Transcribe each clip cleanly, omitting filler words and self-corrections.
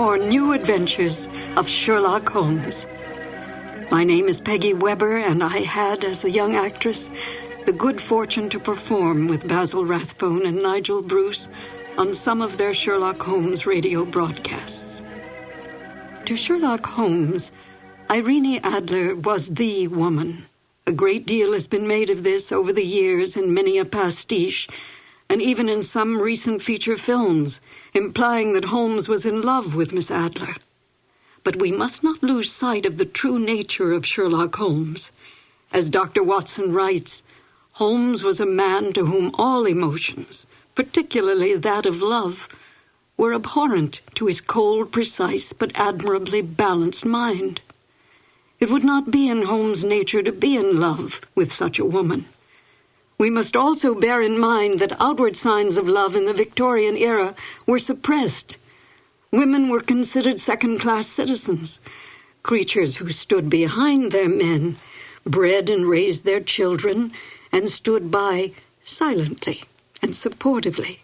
more new adventures of Sherlock Holmes. My name is Peggy Weber, and I had, as a young actress, the good fortune to perform with Basil Rathbone and Nigel Bruce on some of their Sherlock Holmes radio broadcasts. To Sherlock Holmes, Irene Adler was the woman. A great deal has been made of this over the years in many a pastiche, and even in some recent feature films, implying that Holmes was in love with Miss Adler. But we must not lose sight of the true nature of Sherlock Holmes. As Dr. Watson writes, Holmes was a man to whom all emotions, particularly that of love, were abhorrent to his cold, precise, but admirably balanced mind. It would not be in Holmes' nature to be in love with such a woman. We must also bear in mind that outward signs of love in the Victorian era were suppressed. Women were considered second-class citizens, creatures who stood behind their men, bred and raised their children, and stood by silently and supportively.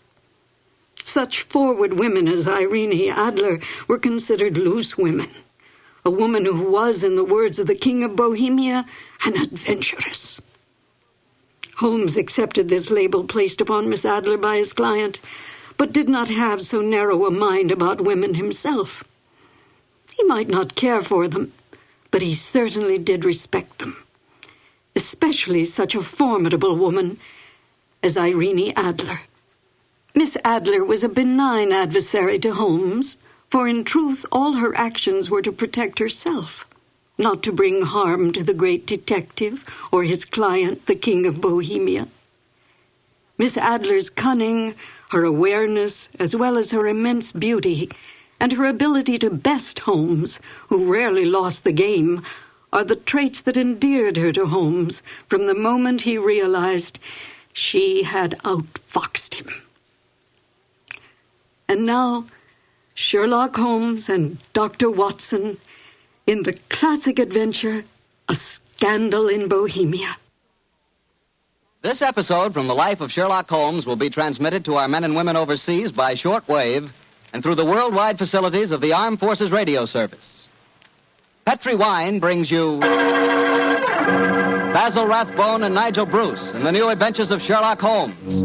Such forward women as Irene Adler were considered loose women, a woman who was, in the words of the King of Bohemia, an adventuress. Holmes accepted this label placed upon Miss Adler by his client, but did not have so narrow a mind about women himself. He might not care for them, but he certainly did respect them, especially such a formidable woman as Irene Adler. Miss Adler was a benign adversary to Holmes, for in truth all her actions were to protect herself, not to bring harm to the great detective or his client, the King of Bohemia. Miss Adler's cunning, her awareness, as well as her immense beauty, and her ability to best Holmes, who rarely lost the game, are the traits that endeared her to Holmes from the moment he realized she had outfoxed him. And now, Sherlock Holmes and Dr. Watson in the classic adventure, A Scandal in Bohemia. This episode from the life of Sherlock Holmes will be transmitted to our men and women overseas by shortwave and through the worldwide facilities of the Armed Forces Radio Service. Petri Wine brings you Basil Rathbone and Nigel Bruce in the new adventures of Sherlock Holmes.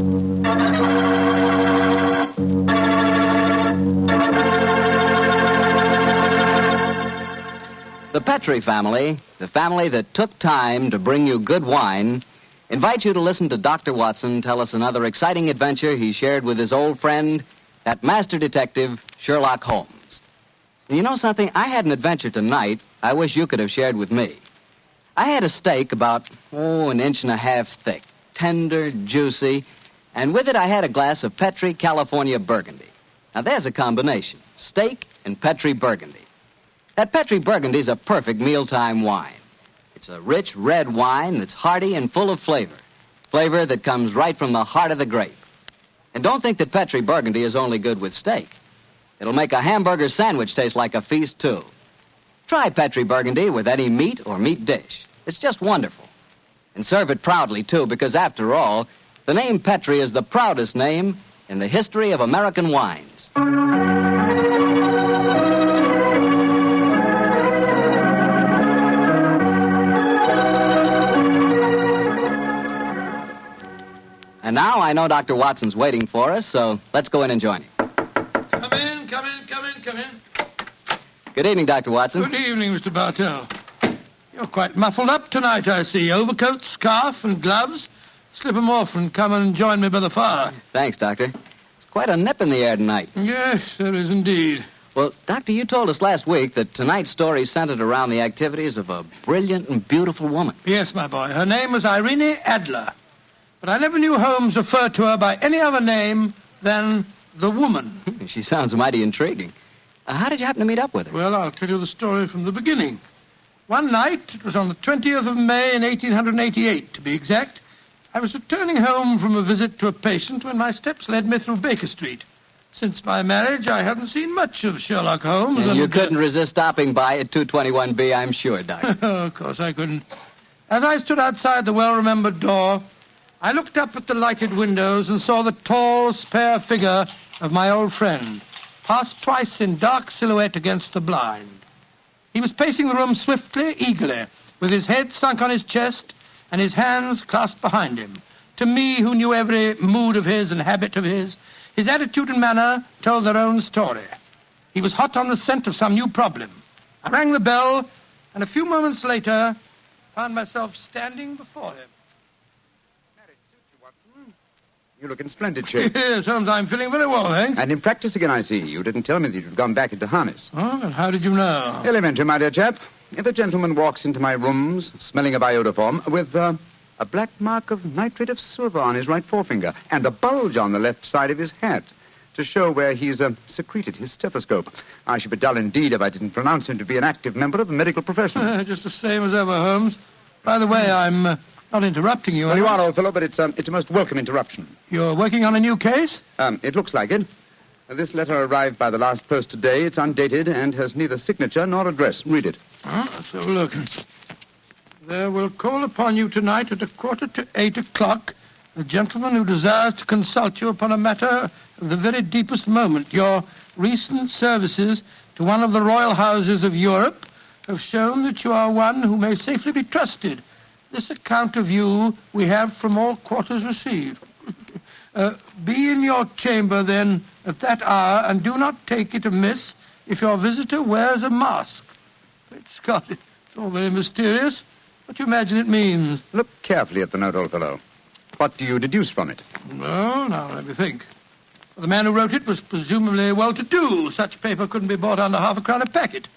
The Petri family, the family that took time to bring you good wine, invite you to listen to Dr. Watson tell us another exciting adventure he shared with his old friend, that master detective, Sherlock Holmes. And you know something? I had an adventure tonight I wish you could have shared with me. I had a steak about, an inch and a half thick, tender, juicy, and with it I had a glass of Petri California Burgundy. Now there's a combination, steak and Petri Burgundy. That Petri Burgundy's a perfect mealtime wine. It's a rich red wine that's hearty and full of flavor. Flavor that comes right from the heart of the grape. And don't think that Petri Burgundy is only good with steak. It'll make a hamburger sandwich taste like a feast, too. Try Petri Burgundy with any meat or meat dish. It's just wonderful. And serve it proudly, too, because after all, the name Petri is the proudest name in the history of American wines. And now I know Dr. Watson's waiting for us, so let's go in and join him. Come in. Good evening, Dr. Watson. Good evening, Mr. Bartell. You're quite muffled up tonight, I see. Overcoat, scarf, and gloves. Slip 'em off and come and join me by the fire. Thanks, Doctor. It's quite a nip in the air tonight. Yes, there is indeed. Well, Doctor, you told us last week that tonight's story centered around the activities of a brilliant and beautiful woman. Yes, my boy. Her name was Irene Adler. But I never knew Holmes refer to her by any other name than the woman. She sounds mighty intriguing. How did you happen to meet up with her? Well, I'll tell you the story from the beginning. One night, it was on the 20th of May in 1888, to be exact, I was returning home from a visit to a patient when my steps led me through Baker Street. Since my marriage, I haven't seen much of Sherlock Holmes. And you couldn't resist stopping by at 221B, I'm sure, Doctor. Of course I couldn't. As I stood outside the well-remembered door, I looked up at the lighted windows and saw the tall, spare figure of my old friend, passed twice in dark silhouette against the blind. He was pacing the room swiftly, eagerly, with his head sunk on his chest and his hands clasped behind him. To me, who knew every mood of his and habit of his attitude and manner told their own story. He was hot on the scent of some new problem. I rang the bell, and a few moments later found myself standing before him. You look in splendid shape. Yes, Holmes, I'm feeling very well, thanks. And in practice again, I see. You didn't tell me that you'd gone back into harness. Oh, and how did you know? Elementary, my dear chap. If a gentleman walks into my rooms smelling of iodoform with a black mark of nitrate of silver on his right forefinger and a bulge on the left side of his hat to show where he's secreted his stethoscope, I should be dull indeed if I didn't pronounce him to be an active member of the medical profession. Just the same as ever, Holmes. By the way, I'm not interrupting you. Well, you are, old fellow, but it's a most welcome interruption. You're working on a new case? It looks like it. This letter arrived by the last post today. It's undated and has neither signature nor address. Read it. Let's have a look. There will call upon you tonight at 7:45 a gentleman who desires to consult you upon a matter of the very deepest moment. Your recent services to one of the royal houses of Europe have shown that you are one who may safely be trusted. This account of you we have from all quarters received. Be in your chamber, then, at that hour, and do not take it amiss if your visitor wears a mask. Great Scott, it's all very mysterious. What do you imagine it means? Look carefully at the note, old fellow. What do you deduce from it? Well, now, let me think. The man who wrote it was presumably well-to-do. Such paper couldn't be bought under half a crown a packet.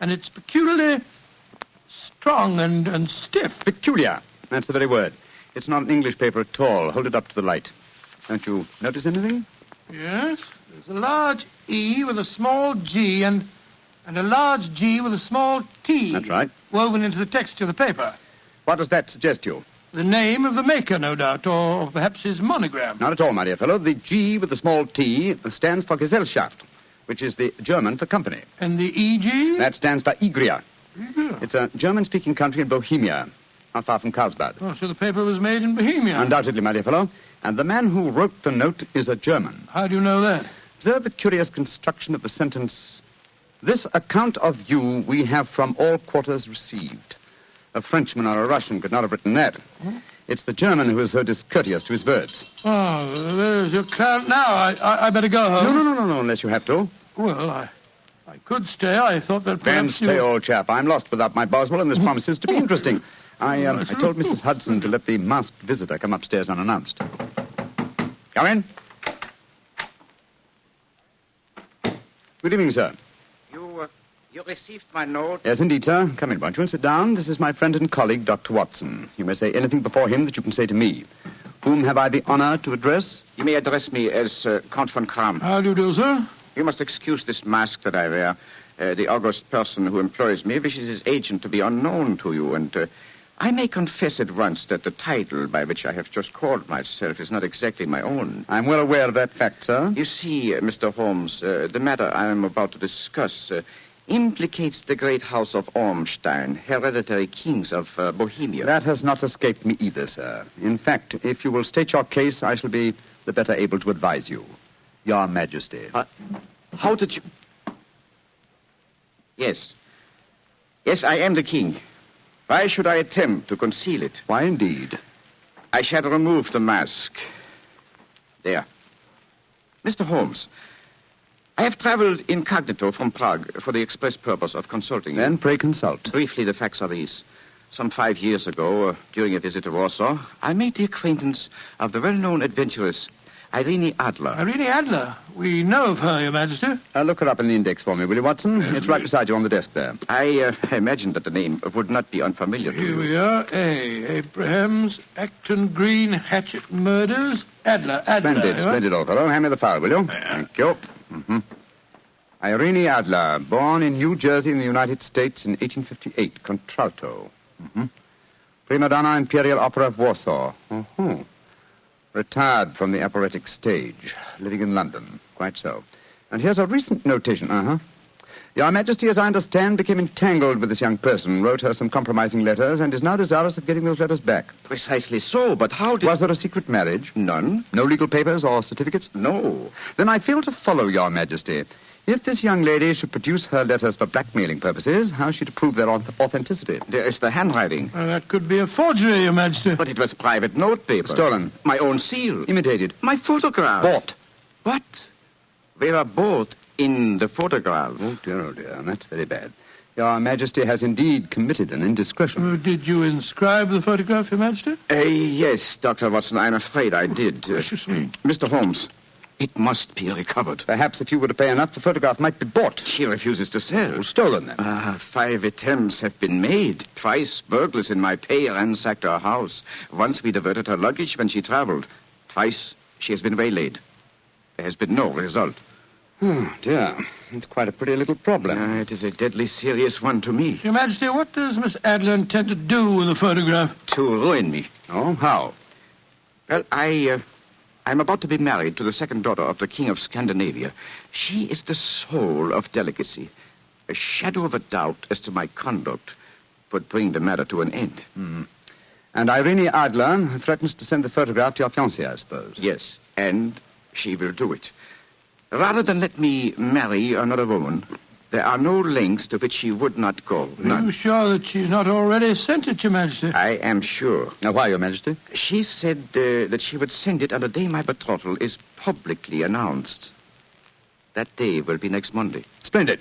And it's peculiarly strong and stiff. Peculiar. That's the very word. It's not an English paper at all. Hold it up to the light. Don't you notice anything? Yes. There's a large E with a small G and a large G with a small T. That's right. Woven into the texture of the paper. What does that suggest to you? The name of the maker, no doubt, or perhaps his monogram. Not at all, my dear fellow. The G with the small T stands for Gesellschaft, which is the German for company. And the EG? That stands for Igria. Yeah. It's a German-speaking country in Bohemia, not far from Carlsbad. Oh, so the paper was made in Bohemia? Undoubtedly, my dear fellow. And the man who wrote the note is a German. How do you know that? Observe the curious construction of the sentence. This account of you we have from all quarters received. A Frenchman or a Russian could not have written that. It's the German who is so discourteous to his verbs. Oh, there's your client now. I better go home. No, unless you have to. Well, I could stay. I thought that perhaps Then stay, old chap. I'm lost without my Boswell, and this promises to be interesting. I told Mrs. Hudson to let the masked visitor come upstairs unannounced. Come in. Good evening, sir. You received my note? Yes, indeed, sir. Come in, won't you, and sit down. This is my friend and colleague, Dr. Watson. You may say anything before him that you can say to me. Whom have I the honor to address? You may address me as Count von Kram. How do you do, sir? You must excuse this mask that I wear. The august person who employs me wishes his agent to be unknown to you, and I may confess at once that the title by which I have just called myself is not exactly my own. I'm well aware of that fact, sir. You see, Mr. Holmes, the matter I am about to discuss implicates the great house of Ormstein, hereditary kings of Bohemia. That has not escaped me either, sir. In fact, if you will state your case, I shall be the better able to advise you. Your Majesty. How did you... Yes, I am the king. Why should I attempt to conceal it? Why, indeed? I shall remove the mask. There. Mr. Holmes, I have traveled incognito from Prague for the express purpose of consulting you. Then pray consult. Briefly, the facts are these. Some 5 years ago, during a visit to Warsaw, I made the acquaintance of the well-known adventuress Irene Adler. Irene Adler? We know of her, Your Majesty. Look her up in the index for me, will you, Watson? Yes, it's right beside you on the desk there. I imagined that the name would not be unfamiliar to you. Here we are. Abrahams, Acton Green, Hatchet Murders. Adler. Splendid, old fellow. Hand me the file, will you? Yeah. Thank you. Irene Adler, born in New Jersey in the United States in 1858. Contralto. Prima donna Imperial Opera of Warsaw. Retired from the operatic stage. Living in London. Quite so. And here's a recent notation. Your Majesty, as I understand, became entangled with this young person, wrote her some compromising letters, and is now desirous of getting those letters back. Precisely so, but how did... Was there a secret marriage? None. No legal papers or certificates? No. Then I fail to follow, Your Majesty. If this young lady should produce her letters for blackmailing purposes, how is she to prove their authenticity? There is the handwriting. That could be a forgery, Your Majesty. But it was private notepaper. Stolen. My own seal. Imitated. My photograph. Bought. What? We were both in the photograph. Oh, dear. That's very bad. Your Majesty has indeed committed an indiscretion. Did you inscribe the photograph, Your Majesty? Yes, Dr. Watson, I'm afraid I did. Precious me. Mr. Holmes, it must be recovered. Perhaps if you were to pay enough, the photograph might be bought. She refuses to sell. Oh, stolen, then. 5 attempts have been made. Twice burglars in my pay ransacked her house. Once we diverted her luggage when she traveled. Twice she has been waylaid. There has been no result. Oh, dear. It's quite a pretty little problem. It is a deadly serious one to me. Your Majesty, what does Miss Adler intend to do with the photograph? To ruin me. Oh, how? Well, I'm about to be married to the second daughter of the King of Scandinavia. She is the soul of delicacy. A shadow of a doubt as to my conduct would bring the matter to an end. And Irene Adler threatens to send the photograph to your fiancé, I suppose. Yes, and she will do it. Rather than let me marry another woman, there are no lengths to which she would not go. None. Are you sure that she's not already sent it, Your Majesty? I am sure. Now, why, Your Majesty? She said that she would send it on the day my betrothal is publicly announced. That day will be next Monday. Splendid.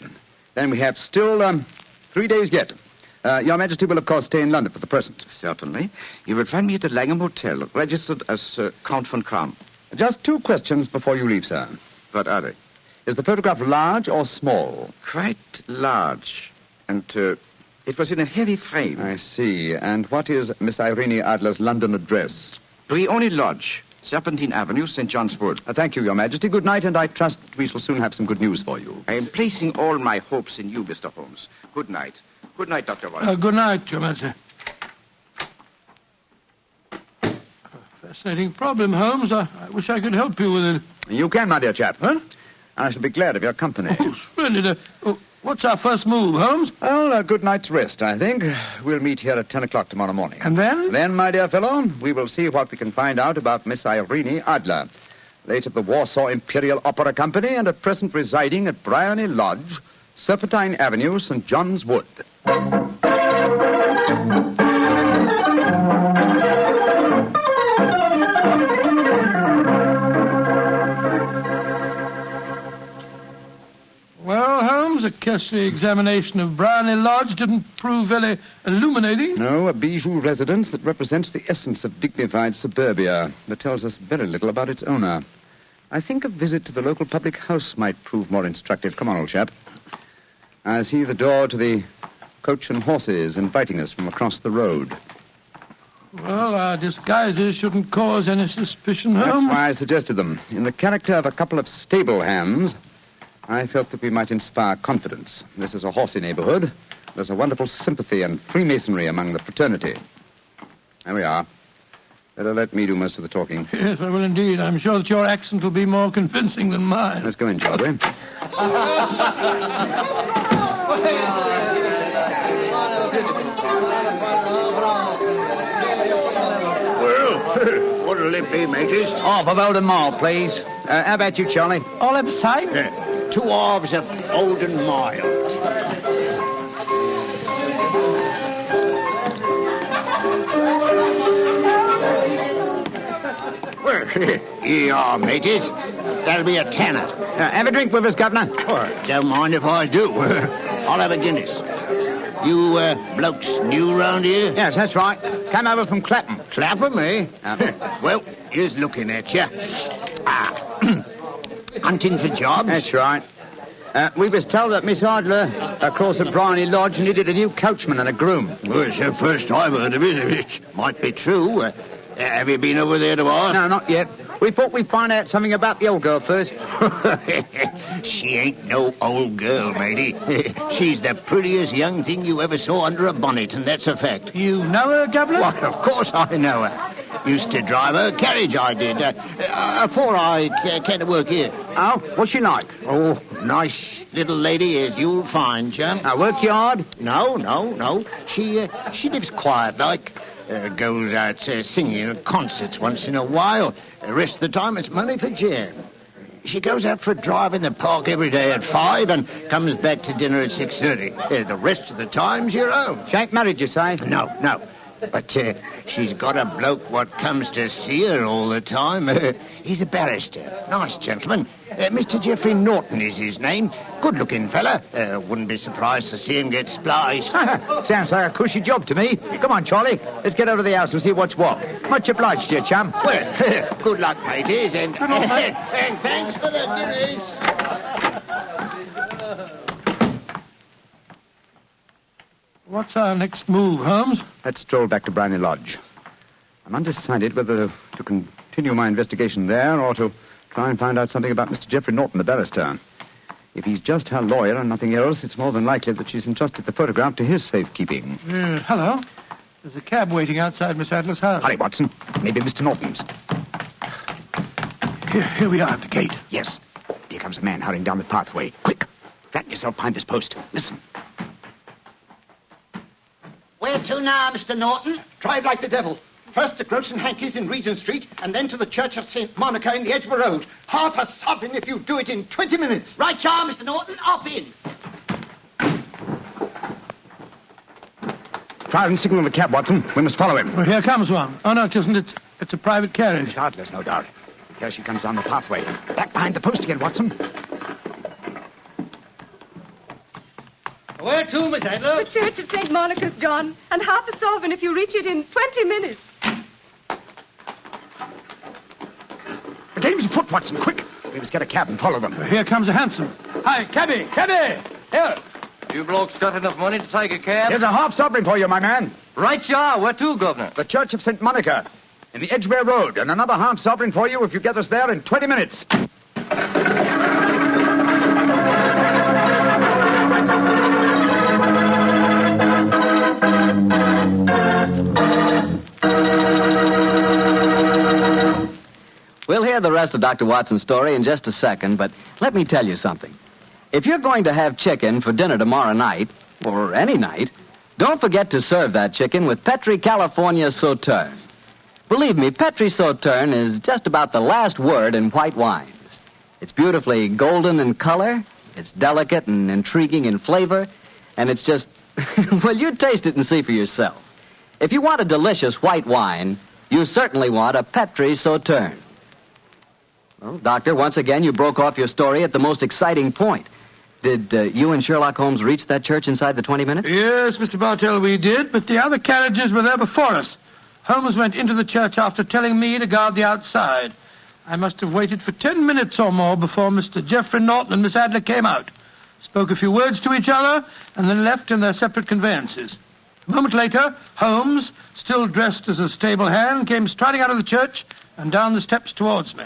Then we have still 3 days yet. Your Majesty will, of course, stay in London for the present. Certainly. You will find me at the Langham Hotel, registered as Count von Kram. Just 2 questions before you leave, sir. What are they? Is the photograph large or small? Quite large. And it was in a heavy frame. I see. And what is Miss Irene Adler's London address? Brioni Lodge, Serpentine Avenue, St. John's Wood. Thank you, Your Majesty. Good night, and I trust we shall soon have some good news for you. I am placing all my hopes in you, Mr. Holmes. Good night. Good night, Dr. Watson. Good night, Your Majesty. Fascinating problem, Holmes. I wish I could help you with it. You can, my dear chap. Huh? I shall be glad of your company. Oh, splendid. What's our first move, Holmes? Well, a good night's rest, I think. We'll meet here at 10 o'clock tomorrow morning. And then? Then, my dear fellow, we will see what we can find out about Miss Irene Adler, late at the Warsaw Imperial Opera Company and at present residing at Briony Lodge, Serpentine Avenue, St. John's Wood. Well, Holmes, a cursory examination of Briony Lodge didn't prove very illuminating. No, a bijou residence that represents the essence of dignified suburbia, but tells us very little about its owner. I think a visit to the local public house might prove more instructive. Come on, old chap. I see the door to the Coach and Horses inviting us from across the road. Well, our disguises shouldn't cause any suspicion, Holmes. That's why I suggested them. In the character of a couple of stable hands, I felt that we might inspire confidence. This is a horsey neighborhood. There's a wonderful sympathy and freemasonry among the fraternity. There we are. Better let me do most of the talking. Yes, I will indeed. I'm sure that your accent will be more convincing than mine. Let's go in, shall we? Well, what'll it be, mateys? Half of Oldham Mile, please. How about you, Charlie? All ever sight? 2 halves of Oldham Mile. Well, here you are, mateys. That'll be a tenner. Have a drink with us, Governor. Oh, don't mind if I do. I'll have a Guinness. You blokes new round here? Yes, that's right. Came over from Clapham. Clapham, eh? Well, here's looking at you. Hunting for jobs? That's right. We was told that Miss Adler, across at Briony Lodge, needed a new coachman and a groom. Well, it's the first I've heard of it. It might be true. Have you been over there to ask? No, not yet. We thought we'd find out something about the old girl first. She ain't no old girl, matey. She's the prettiest young thing you ever saw under a bonnet, and that's a fact. You know her, Governor? Why, of course I know her. Used to drive her carriage, I did. Afore I came to work here. Oh, what's she like? Oh, nice little lady, as you'll find, chum. Work you hard? No. She lives quiet like. Goes out singing at concerts once in a while. The rest of the time it's money for jam. She goes out for a drive in the park every day at 5 and comes back to dinner at 6:30. The rest of the time's your own. She ain't married, you say? No. But she's got a bloke what comes to see her all the time. He's a barrister. Nice gentleman. Mr. Geoffrey Norton is his name. Good-looking fella. Wouldn't be surprised to see him get spliced. Sounds like a cushy job to me. Come on, Charlie. Let's get over to the house and see what's what. Much obliged to you, chum. Well, good luck, mateys, and thanks for the dinners. What's our next move, Holmes? Let's stroll back to Briney Lodge. I'm undecided whether to continue my investigation there or to try and find out something about Mr. Geoffrey Norton, the barrister. If he's just her lawyer and nothing else, it's more than likely that she's entrusted the photograph to his safekeeping. Hello. There's a cab waiting outside Miss Adler's house. Hurry, Watson. Maybe Mr. Norton's. Here we are at the gate. Yes. Here comes a man hurrying down the pathway. Quick. Flatten yourself behind this post. Listen. Where to now, Mr. Norton? Drive like the devil. First to Gross and Hankey's in Regent Street, and then to the Church of St. Monica in the Edgware Road. Half a sovereign if you do it in 20 minutes. Right, y'all, Mr. Norton. Up in. Try and signal the cab, Watson. We must follow him. Well, here comes one. Oh, no, it isn't. It's a private carriage. Miss Adler's, no doubt. Here she comes down the pathway. Back behind the post again, Watson. Where to, Miss Adler? The Church of St. Monica's, John, and half a sovereign if you reach it in 20 minutes. The game's afoot, Watson. Quick. We must get a cab and follow them. Here comes a hansom. Hi, cabby! Here! You blokes got enough money to take a cab? Here's a half sovereign for you, my man. Right, ya. Where to, Governor? The Church of St. Monica in the Edgware Road, and another half sovereign for you if you get us there in 20 minutes. We'll hear the rest of Dr. Watson's story in just a second, but let me tell you something. If you're going to have chicken for dinner tomorrow night, or any night, don't forget to serve that chicken with Petri California Sauterne. Believe me, Petri Sauterne is just about the last word in white wines. It's beautifully golden in color, it's delicate and intriguing in flavor, and it's just, well, you taste it and see for yourself. If you want a delicious white wine, you certainly want a Petri Sauterne. Well, Doctor, once again, you broke off your story at the most exciting point. Did you and Sherlock Holmes reach that church inside the 20 minutes? Yes, Mr. Bartell, we did, but the other carriages were there before us. Holmes went into the church after telling me to guard the outside. I must have waited for 10 minutes or more before Mr. Geoffrey Norton and Miss Adler came out, spoke a few words to each other, and then left in their separate conveyances. A moment later, Holmes, still dressed as a stable hand, came striding out of the church and down the steps towards me.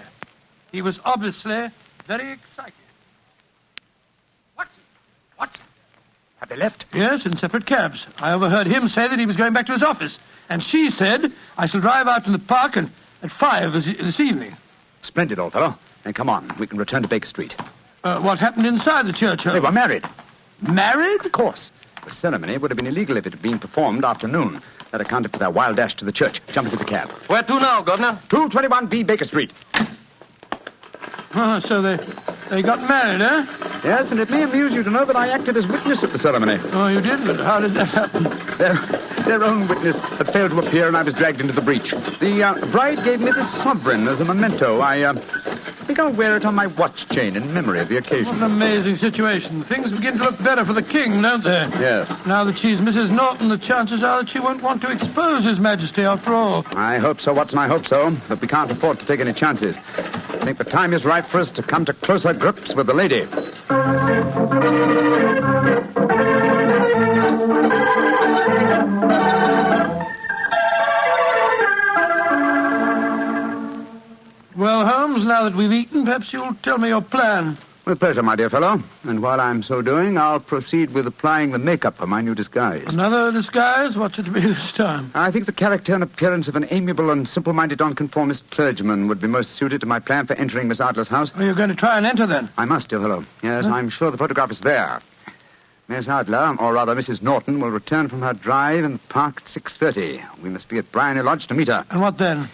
He was obviously very excited. Watson. Have they left? Yes, in separate cabs. I overheard him say that he was going back to his office. And she said, I shall drive out in the park at 5 this evening. Splendid, old fellow. Then come on. We can return to Baker Street. What happened inside the church, Holmes? They were married. Married? Of course. The ceremony would have been illegal if it had been performed after noon. That accounted for their wild dash to the church. Jump into the cab. Where to now, Governor? 221B Baker Street. Oh, so they got married, eh? Yes, and it may amuse you to know that I acted as witness at the ceremony. Oh, you did? But how did that happen? Their own witness had failed to appear, and I was dragged into the breach. The bride gave me this sovereign as a memento. I think I'll wear it on my watch chain in memory of the occasion. What an amazing situation. Things begin to look better for the king, don't they? Yes. Now that she's Mrs. Norton, the chances are that she won't want to expose His Majesty after all. I hope so, Watson, I hope so. But we can't afford to take any chances. I think the time is right for us to come to closer grips with the lady. Well, Holmes, now that we've eaten, perhaps you'll tell me your plan. With pleasure, my dear fellow. And while I'm so doing, I'll proceed with applying the makeup for my new disguise. Another disguise? What's it to be this time? I think the character and appearance of an amiable and simple-minded nonconformist clergyman would be most suited to my plan for entering Miss Adler's house. Are you going to try and enter, then? I must, dear fellow. Yes, I'm sure the photograph is there. Miss Adler, or rather Mrs. Norton, will return from her drive in the park at 6:30. We must be at Briney Lodge to meet her. And what then?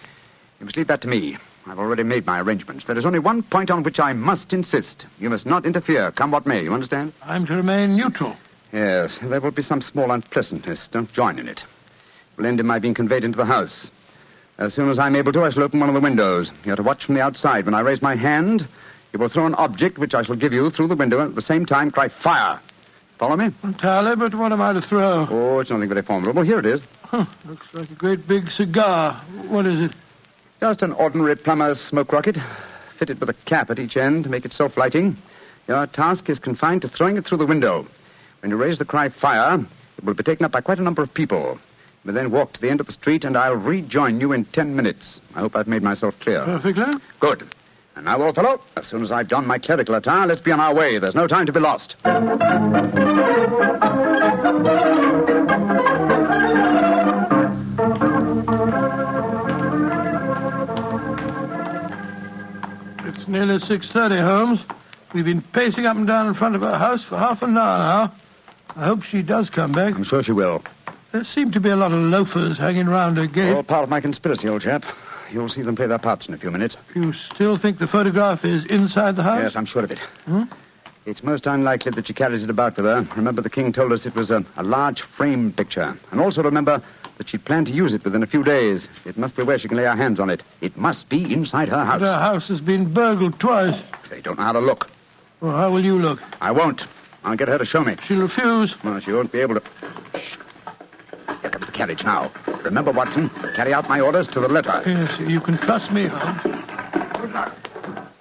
You must leave that to me. I've already made my arrangements. There is only one point on which I must insist. You must not interfere, come what may. You understand? I'm to remain neutral. Yes, there will be some small unpleasantness. Don't join in it. It will end in my being conveyed into the house. As soon as I'm able to, I shall open one of the windows. You're to watch from the outside. When I raise my hand, you will throw an object which I shall give you through the window and at the same time cry, fire. Follow me? Entirely, but what am I to throw? Oh, it's nothing very formidable. Here it is. Looks like a great big cigar. What is it? Just an ordinary plumber's smoke rocket, fitted with a cap at each end to make it self-lighting. Your task is confined to throwing it through the window. When you raise the cry, fire, it will be taken up by quite a number of people. You will then walk to the end of the street, and I'll rejoin you in 10 minutes. I hope I've made myself clear. Perfectly. Good. And now, old fellow, as soon as I've donned my clerical attire, let's be on our way. There's no time to be lost. It's nearly 6:30, Holmes. We've been pacing up and down in front of her house for half an hour now. I hope she does come back. I'm sure she will. There seem to be a lot of loafers hanging round her gate. All part of my conspiracy, old chap. You'll see them play their parts in a few minutes. You still think the photograph is inside the house? Yes, I'm sure of it. It's most unlikely that she carries it about with her. Remember, the king told us it was a large frame picture. And also remember that she planned to use it within a few days. It must be where she can lay her hands on it. It must be inside her house. But her house has been burgled twice. They don't know how to look. Well, how will you look? I won't. I'll get her to show me. She'll refuse. Well, she won't be able to... Shh. Here comes the carriage now. Remember, Watson, carry out my orders to the letter. Yes, you can trust me, Holmes.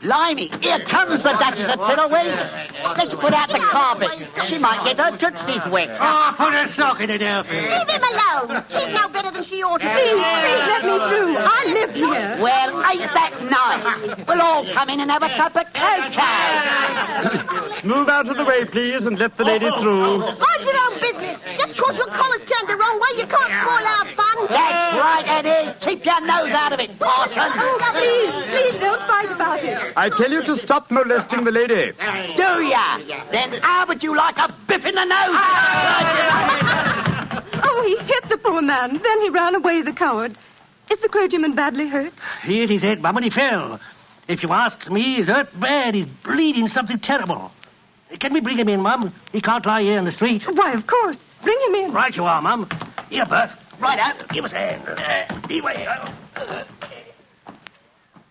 Blimey, here comes the Duchess of Tiddlewigs. Let's put out the carpet. She might get her tootsies wet. Oh, put a sock in it, Elfie. Leave him alone. She's no better than she ought to be. Please let me through. I live here. Well, ain't that nice? We'll all come in and have a cup of cocoa. Move out of the way, please, and let the lady through. Mind your own business. Just because your collar's turned the wrong way, you can't spoil our fun. That's right, Eddie. Keep your nose out of it, parson. Please don't fight about it. I tell you to stop molesting the lady. Do ya? Then how would you like a biff in the nose? Oh, he hit the poor man. Then he ran away, the coward. Is the clergyman badly hurt? He hit his head, Mum, and he fell. If you asks me, he's hurt bad. He's bleeding something terrible. Can we bring him in, Mum? He can't lie here in the street. Why, of course. Bring him in. Right you are, Mum. Here, Bert. Right out. Give us a hand. Beware.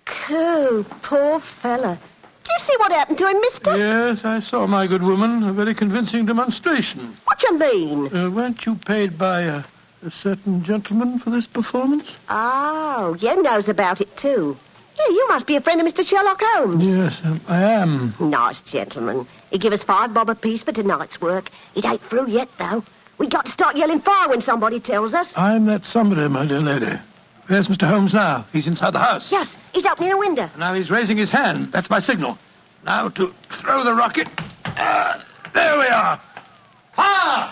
Coo, poor fella. Do you see what happened to him, mister? Yes, I saw, my good woman. A very convincing demonstration. What you mean? Weren't you paid by a certain gentleman for this performance? Oh, you knows about it, too. Yeah, you must be a friend of Mr. Sherlock Holmes. Yes, I am. Nice gentleman. He give us $5 bob apiece for tonight's work. It ain't through yet, though. We got to start yelling fire when somebody tells us. I'm that somebody, my dear lady. Where's Mr. Holmes now? He's inside the house. Yes, he's opening a window. Now he's raising his hand. That's my signal. Now to throw the rocket. There we are. Fire!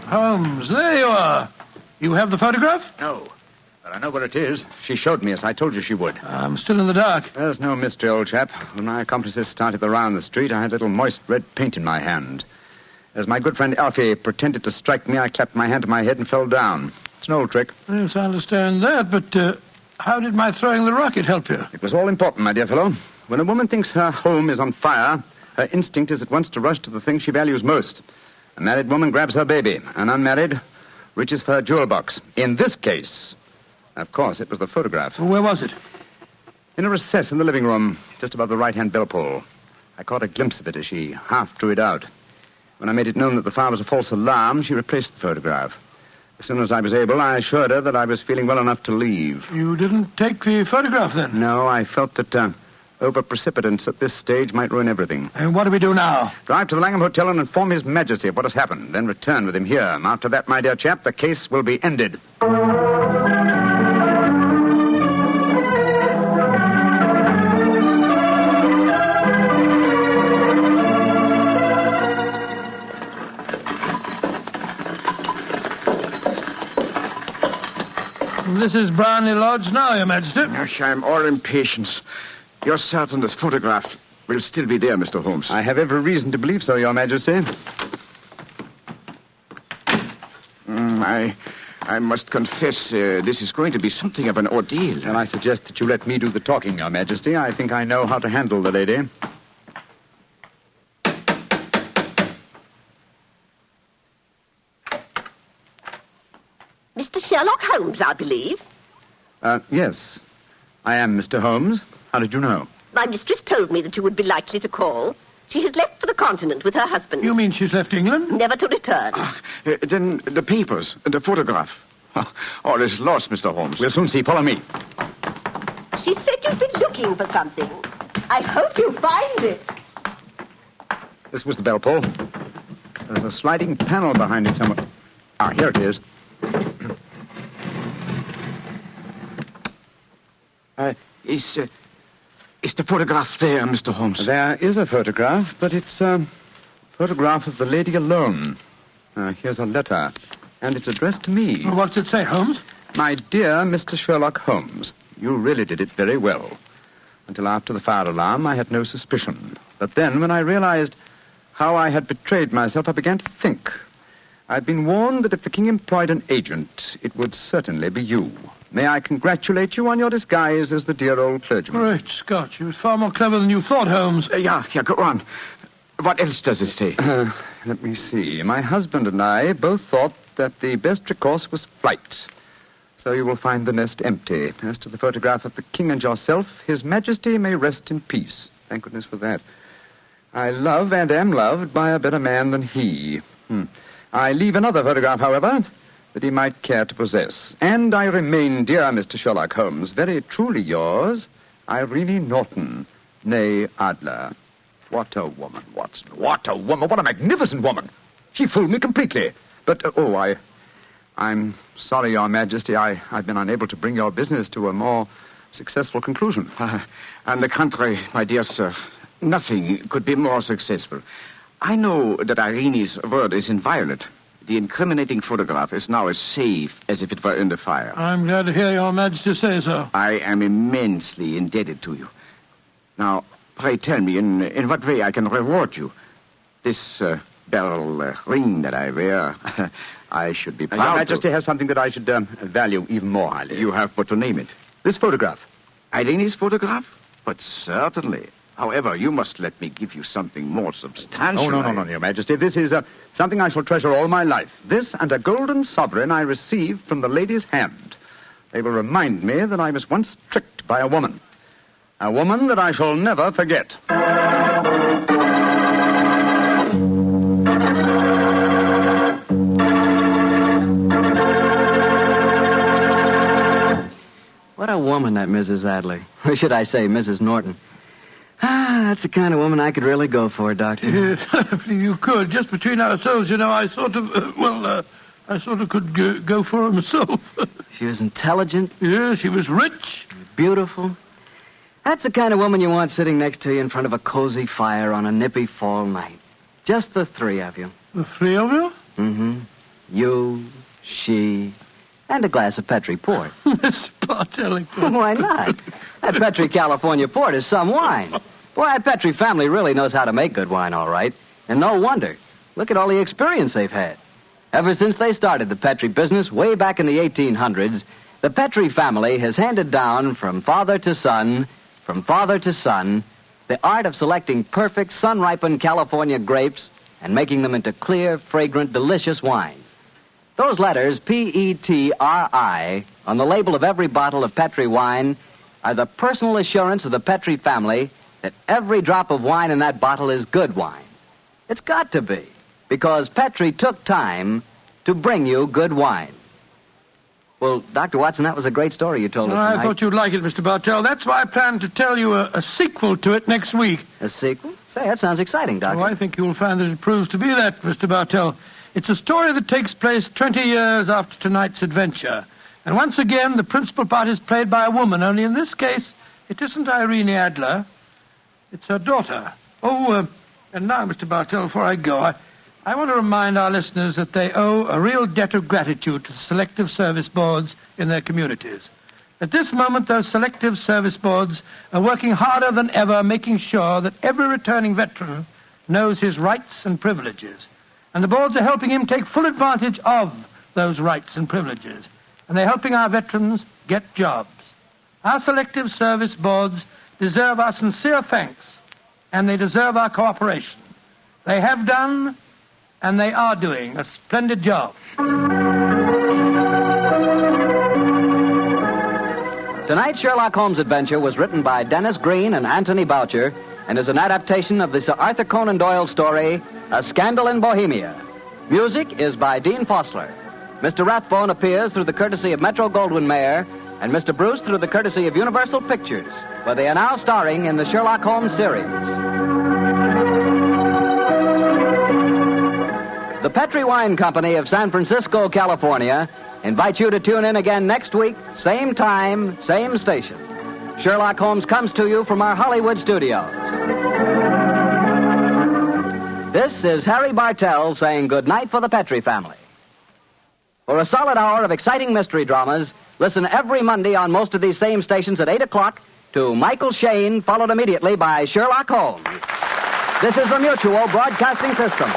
Holmes, there you are. You have the photograph? No. But I know where it is. She showed me, as I told you she would. I'm still in the dark. There's no mystery, old chap. When my accomplices started the round the street, I had a little moist red paint in my hand. As my good friend Alfie pretended to strike me, I clapped my hand to my head and fell down. It's an old trick. Yes, I understand that, but how did my throwing the rocket help you? It was all important, my dear fellow. When a woman thinks her home is on fire, her instinct is at once to rush to the thing she values most. A married woman grabs her baby. An unmarried reaches for her jewel box. In this case, of course, it was the photograph. Well, where was it? In a recess in the living room, just above the right-hand bell pull. I caught a glimpse of it as she half drew it out. When I made it known that the fire was a false alarm, she replaced the photograph. As soon as I was able, I assured her that I was feeling well enough to leave. You didn't take the photograph, then? No, I felt that over-precipitance at this stage might ruin everything. And what do we do now? Drive to the Langham Hotel and inform His Majesty of what has happened. Then return with him here. After that, my dear chap, the case will be ended. This is Brownlee Lodge now, Your Majesty. I'm all impatience. You're certain this photograph will still be there, Mr. Holmes. I have every reason to believe so, Your Majesty. I must confess, this is going to be something of an ordeal. And I suggest that you let me do the talking, Your Majesty. I think I know how to handle the lady. Mr. Sherlock Holmes, I believe. Yes. I am Mr. Holmes. How did you know? My mistress told me that you would be likely to call. She has left for the continent with her husband. You mean she's left England? Never to return. Then the papers, the photograph. All is lost, Mr. Holmes. We'll soon see. Follow me. She said you'd been looking for something. I hope you find it. This was the bell pull. There's a sliding panel behind it somewhere. Ah, here it is. Is the photograph there, Mr. Holmes? There is a photograph, but it's a photograph of the lady alone. Here's a letter, and it's addressed to me. Well, what's it say, Holmes? My dear Mr. Sherlock Holmes, you really did it very well. Until after the fire alarm, I had no suspicion. But then, when I realized how I had betrayed myself, I began to think. I'd been warned that if the king employed an agent, it would certainly be you. May I congratulate you on your disguise as the dear old clergyman? Great Scott, you was far more clever than you thought, Holmes. Yeah, go on. What else does it say? Let me see. My husband and I both thought that the best recourse was flight. So you will find the nest empty. As to the photograph of the king and yourself, His Majesty may rest in peace. Thank goodness for that. I love and am loved by a better man than he. I leave another photograph, however, that he might care to possess. And I remain, dear Mr. Sherlock Holmes, very truly yours, Irene Norton, née Adler. What a woman, Watson. What a woman. What a magnificent woman. She fooled me completely. But, I'm sorry, Your Majesty, I've been unable to bring your business to a more successful conclusion. On the contrary, my dear sir, nothing could be more successful. I know that Irene's word is inviolate. The incriminating photograph is now as safe as if it were in the fire. I'm glad to hear Your Majesty say so. I am immensely indebted to you. Now, pray tell me in what way I can reward you. This beryl ring that I wear, I should be proud Your Majesty has something that I should value even more highly. You have but to name it. This photograph. Irene's photograph? But certainly. However, you must let me give you something more substantial. Oh, no, Your Majesty. This is something I shall treasure all my life. This and a golden sovereign I received from the lady's hand. They will remind me that I was once tricked by a woman. A woman that I shall never forget. What a woman, that Mrs. Adler. Or should I say, Mrs. Norton. That's the kind of woman I could really go for, Doctor. Yes, I believe you could. Just between ourselves, I sort of could go for her myself. She was intelligent. Yeah, she was rich. Beautiful. That's the kind of woman you want sitting next to you in front of a cozy fire on a nippy fall night. Just the three of you. The three of you? Mm-hmm. You, she, and a glass of Petri port. Mr. Bartelli. Why not? That Petri California port is some wine. Boy, that Petri family really knows how to make good wine, all right. And no wonder. Look at all the experience they've had. Ever since they started the Petri business way back in the 1800s, the Petri family has handed down from father to son, the art of selecting perfect sun-ripened California grapes and making them into clear, fragrant, delicious wine. Those letters, P-E-T-R-I, on the label of every bottle of Petri wine are the personal assurance of the Petri family that every drop of wine in that bottle is good wine. It's got to be, because Petri took time to bring you good wine. Well, Dr. Watson, that was a great story you told us tonight. I thought you'd like it, Mr. Bartell. That's why I plan to tell you a sequel to it next week. A sequel? Say, that sounds exciting, Doctor. Oh, I think you'll find that it proves to be that, Mr. Bartell. It's a story that takes place 20 years after tonight's adventure. And once again, the principal part is played by a woman, only in this case, it isn't Irene Adler. It's her daughter. And now, Mr. Bartell, before I go, I want to remind our listeners that they owe a real debt of gratitude to the selective service boards in their communities. At this moment, those selective service boards are working harder than ever, making sure that every returning veteran knows his rights and privileges. And the boards are helping him take full advantage of those rights and privileges. And they're helping our veterans get jobs. Our selective service boards deserve our sincere thanks, and they deserve our cooperation. They have done, and they are doing, a splendid job. Tonight's Sherlock Holmes adventure was written by Dennis Green and Anthony Boucher and is an adaptation of the Sir Arthur Conan Doyle story, A Scandal in Bohemia. Music is by Dean Fossler. Mr. Rathbone appears through the courtesy of Metro-Goldwyn-Mayer and Mr. Bruce through the courtesy of Universal Pictures, where they are now starring in the Sherlock Holmes series. The Petri Wine Company of San Francisco, California, invite you to tune in again next week, same time, same station. Sherlock Holmes comes to you from our Hollywood studios. This is Harry Bartell saying good night for the Petri family. For a solid hour of exciting mystery dramas, listen every Monday on most of these same stations at 8 o'clock to Michael Shayne, followed immediately by Sherlock Holmes. This is the Mutual Broadcasting System.